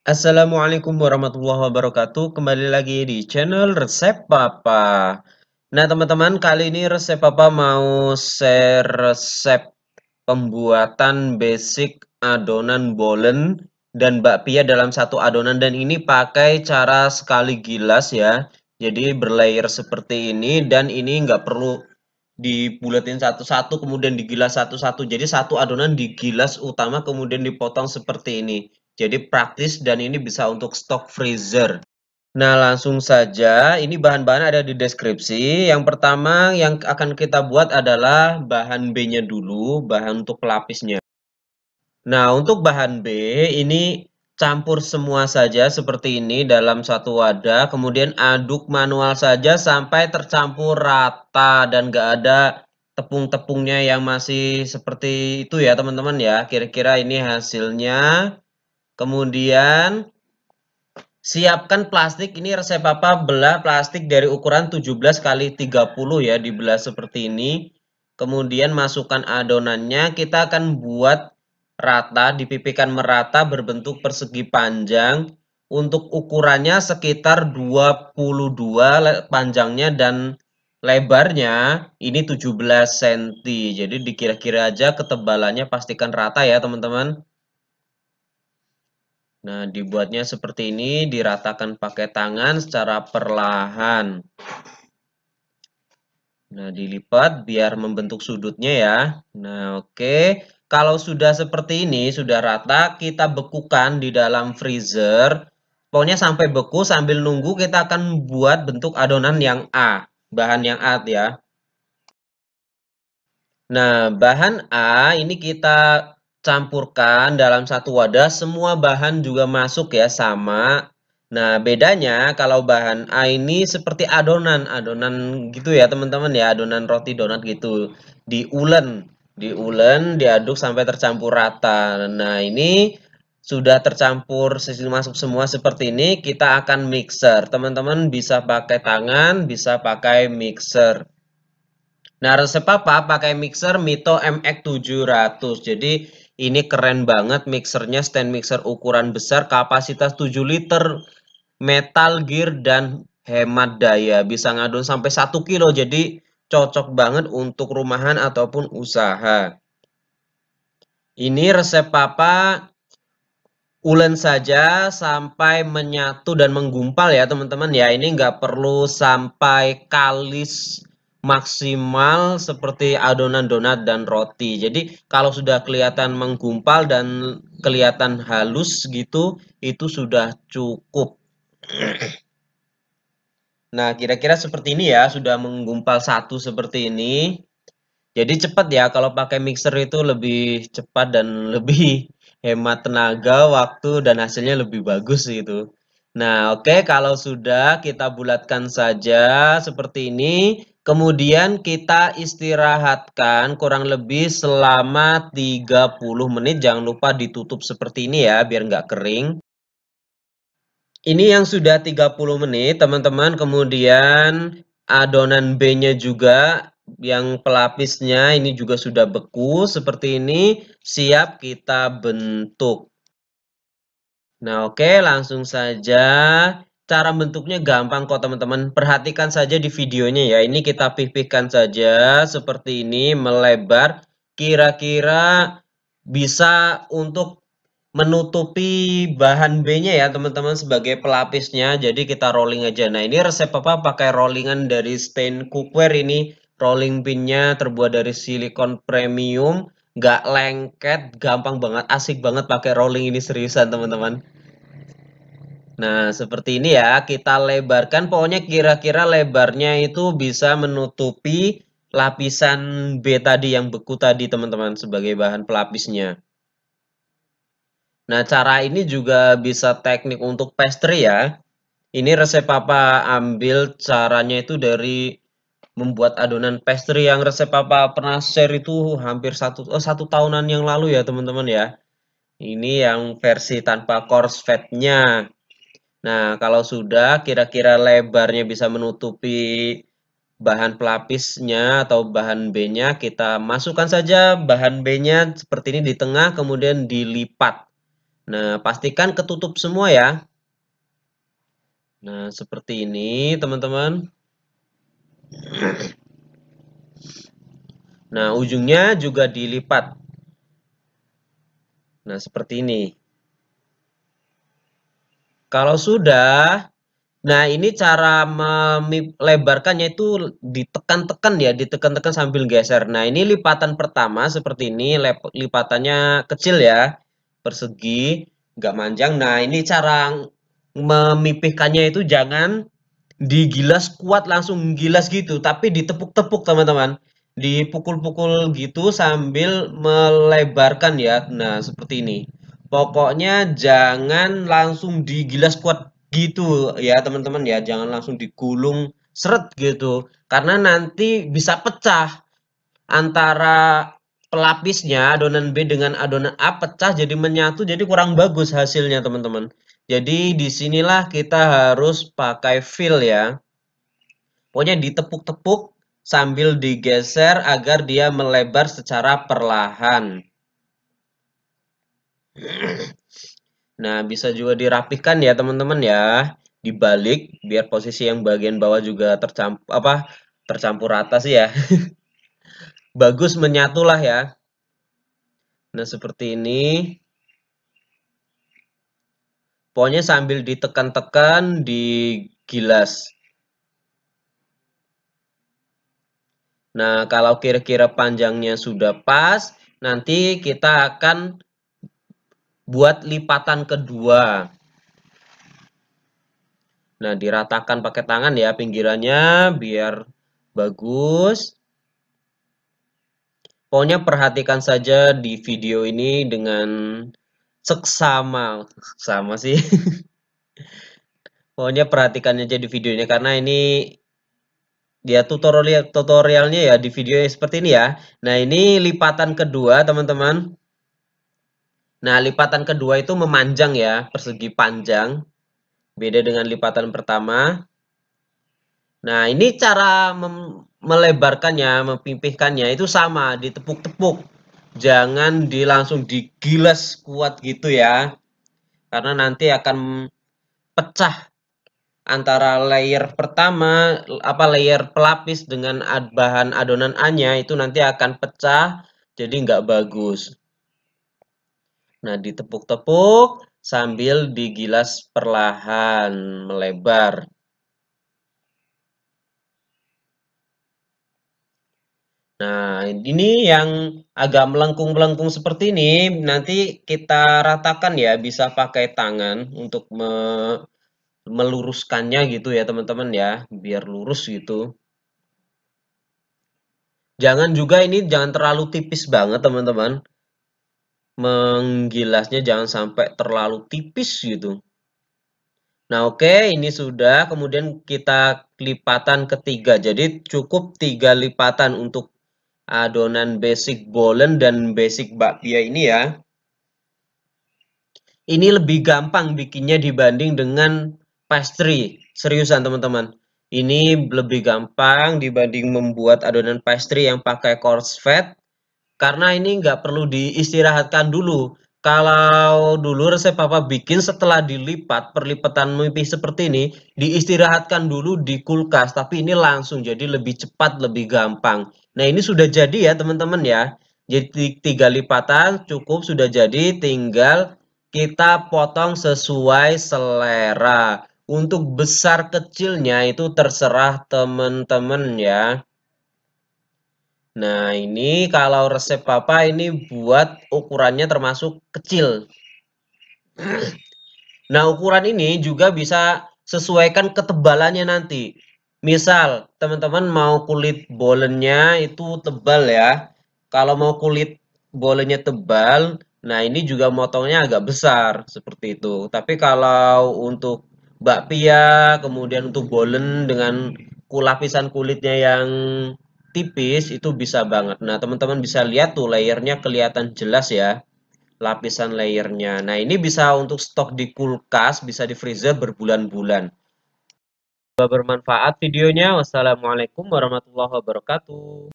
Assalamualaikum warahmatullahi wabarakatuh. Kembali lagi di channel Resep Papa. Nah, teman-teman, kali ini Resep Papa mau share resep pembuatan basic adonan bolen dan bakpia dalam satu adonan, dan ini pakai cara sekali gilas ya. Jadi berlayer seperti ini, dan ini nggak perlu dibulatin satu-satu kemudian digilas satu-satu. Jadi satu adonan digilas utama kemudian dipotong seperti ini. Jadi praktis dan ini bisa untuk stok freezer. Nah, langsung saja, ini bahan-bahan ada di deskripsi. Yang pertama yang akan kita buat adalah bahan B-nya dulu, bahan untuk pelapisnya. Nah, untuk bahan B, ini campur semua saja seperti ini dalam satu wadah, kemudian aduk manual saja sampai tercampur rata dan gak ada tepung-tepungnya yang masih seperti itu ya teman-teman ya. Kira-kira ini hasilnya. Kemudian siapkan plastik, ini resep Papa belah plastik dari ukuran 17 kali 30 ya, dibelah seperti ini. Kemudian masukkan adonannya, kita akan buat rata, dipipikan merata berbentuk persegi panjang. Untuk ukurannya sekitar 22 panjangnya dan lebarnya ini 17 cm. Jadi dikira-kira aja ketebalannya, pastikan rata ya teman-teman. Nah, dibuatnya seperti ini, diratakan pakai tangan secara perlahan. Nah, dilipat biar membentuk sudutnya ya. Nah, oke. Kalau sudah seperti ini, sudah rata, kita bekukan di dalam freezer. Pokoknya sampai beku, sambil nunggu kita akan buat bentuk adonan yang A. Bahan yang A ya. Nah, bahan A ini kita campurkan dalam satu wadah, semua bahan juga masuk ya, sama. Nah, bedanya kalau bahan A ini seperti adonan gitu ya teman-teman ya, adonan roti donat gitu. Diulen, diaduk sampai tercampur rata. Nah, ini sudah tercampur masuk semua seperti ini, kita akan mixer. Teman-teman bisa pakai tangan, bisa pakai mixer. Nah, resep Papa pakai mixer Mito MX700. Jadi ini keren banget mixernya, stand mixer ukuran besar, kapasitas 7 liter, metal gear dan hemat daya. Bisa ngadon sampai 1 kilo. Jadi cocok banget untuk rumahan ataupun usaha. Ini resep Papa ulen saja sampai menyatu dan menggumpal ya teman-teman ya. Ini nggak perlu sampai kalis maksimal seperti adonan donat dan roti. Jadi kalau sudah kelihatan menggumpal dan kelihatan halus gitu, itu sudah cukup. Nah, kira-kira seperti ini ya, sudah menggumpal satu seperti ini. Jadi cepat ya, kalau pakai mixer itu lebih cepat dan lebih hemat tenaga, waktu, dan hasilnya lebih bagus gitu. Nah, oke, kalau sudah kita bulatkan saja seperti ini. Kemudian kita istirahatkan kurang lebih selama 30 menit. Jangan lupa ditutup seperti ini ya, biar nggak kering. Ini yang sudah 30 menit, teman-teman. Kemudian adonan B-nya juga, yang pelapisnya ini juga sudah beku seperti ini, siap kita bentuk. Nah, oke, langsung saja. Cara bentuknya gampang kok, teman-teman. Perhatikan saja di videonya ya. Ini kita pipihkan saja seperti ini, melebar. Kira-kira bisa untuk menutupi bahan B-nya ya teman-teman sebagai pelapisnya. Jadi kita rolling aja. Nah, ini resep Papa pakai rollingan dari Stain Cookware ini. Rolling pinnya terbuat dari silikon premium, nggak lengket, gampang banget, asik banget pakai rolling ini, seriusan teman-teman. Nah, seperti ini ya, kita lebarkan, pokoknya kira-kira lebarnya itu bisa menutupi lapisan B tadi yang beku tadi teman-teman sebagai bahan pelapisnya. Nah, cara ini juga bisa teknik untuk pastry ya. Ini resep Papa ambil caranya itu dari membuat adonan pastry yang resep Papa pernah share itu hampir satu tahunan yang lalu ya teman-teman ya. Ini yang versi tanpa coarse fat-nya. Nah, kalau sudah kira-kira lebarnya bisa menutupi bahan pelapisnya atau bahan B-nya, kita masukkan saja bahan B-nya seperti ini di tengah, kemudian dilipat. Nah, pastikan ketutup semua ya. Nah, seperti ini teman-teman. Nah, ujungnya juga dilipat. Nah, seperti ini. Kalau sudah, nah ini cara melebarkannya itu ditekan-tekan ya, ditekan-tekan sambil geser. Nah, ini lipatan pertama seperti ini, lipatannya kecil ya, persegi, nggak manjang. Nah, ini cara memipihkannya itu jangan digilas kuat langsung gilas gitu, tapi ditepuk-tepuk teman-teman. Dipukul-pukul gitu sambil melebarkan ya. Nah, seperti ini. Pokoknya jangan langsung digilas kuat gitu ya teman-teman ya. Jangan langsung digulung seret gitu. Karena nanti bisa pecah antara pelapisnya adonan B dengan adonan A pecah jadi menyatu jadi kurang bagus hasilnya teman-teman. Jadi disinilah kita harus pakai feel ya. Pokoknya ditepuk-tepuk sambil digeser agar dia melebar secara perlahan. Nah, bisa juga dirapikan ya teman-teman ya. Dibalik biar posisi yang bagian bawah juga tercampur rata sih ya. Bagus menyatulah ya. Nah, seperti ini. Pokoknya sambil ditekan-tekan, digilas. Nah, kalau kira-kira panjangnya sudah pas, nanti kita akan buat lipatan kedua. Nah, diratakan pakai tangan ya pinggirannya biar bagus. Pokoknya perhatikan saja di video ini dengan seksama. Sama sih. Pokoknya perhatikan aja di video ini karena ini dia tutorialnya ya di video seperti ini ya. Nah, ini lipatan kedua, teman-teman. Nah, lipatan kedua itu memanjang ya, persegi panjang. Beda dengan lipatan pertama. Nah, ini cara melebarkannya, mempipihkannya itu sama, ditepuk-tepuk. Jangan langsung digilas kuat gitu ya. Karena nanti akan pecah antara layer pertama, layer pelapis dengan bahan adonan A-nya itu nanti akan pecah, jadi nggak bagus. Nah, ditepuk-tepuk sambil digilas perlahan, melebar. Nah, ini yang agak melengkung-melengkung seperti ini, nanti kita ratakan ya, bisa pakai tangan untuk meluruskannya gitu ya teman-teman ya, biar lurus gitu. Jangan juga ini jangan terlalu tipis banget teman-teman. Menggilasnya jangan sampai terlalu tipis gitu. Nah, oke, ini sudah. Kemudian kita lipatan ketiga. Jadi cukup 3 lipatan untuk adonan basic bolen dan basic bakpia ini ya. Ini lebih gampang bikinnya dibanding dengan pastry. Seriusan teman-teman. Ini lebih gampang dibanding membuat adonan pastry yang pakai coarse fat. Karena ini nggak perlu diistirahatkan dulu. Kalau dulu resep papa bikin setelah dilipat, perlipatan mimpi seperti ini, diistirahatkan dulu di kulkas. Tapi ini langsung jadi lebih cepat, lebih gampang. Nah ini sudah jadi ya teman-teman ya. Jadi 3 lipatan cukup sudah jadi, tinggal kita potong sesuai selera. Untuk besar kecilnya itu terserah teman-teman ya. Nah, ini kalau resep papa ini buat ukurannya termasuk kecil. Nah, ukuran ini juga bisa sesuaikan ketebalannya nanti. Misal, teman-teman mau kulit bolennya itu tebal ya. Kalau mau kulit bolennya tebal, nah ini juga motongnya agak besar seperti itu. Tapi kalau untuk bakpia, kemudian untuk bolen dengan lapisan kulitnya yang tipis itu bisa banget. Nah, teman-teman bisa lihat tuh layernya kelihatan jelas ya, lapisan layernya. Nah, ini bisa untuk stok di kulkas, bisa di freezer berbulan-bulan. Semoga bermanfaat videonya. Wassalamualaikum warahmatullahi wabarakatuh.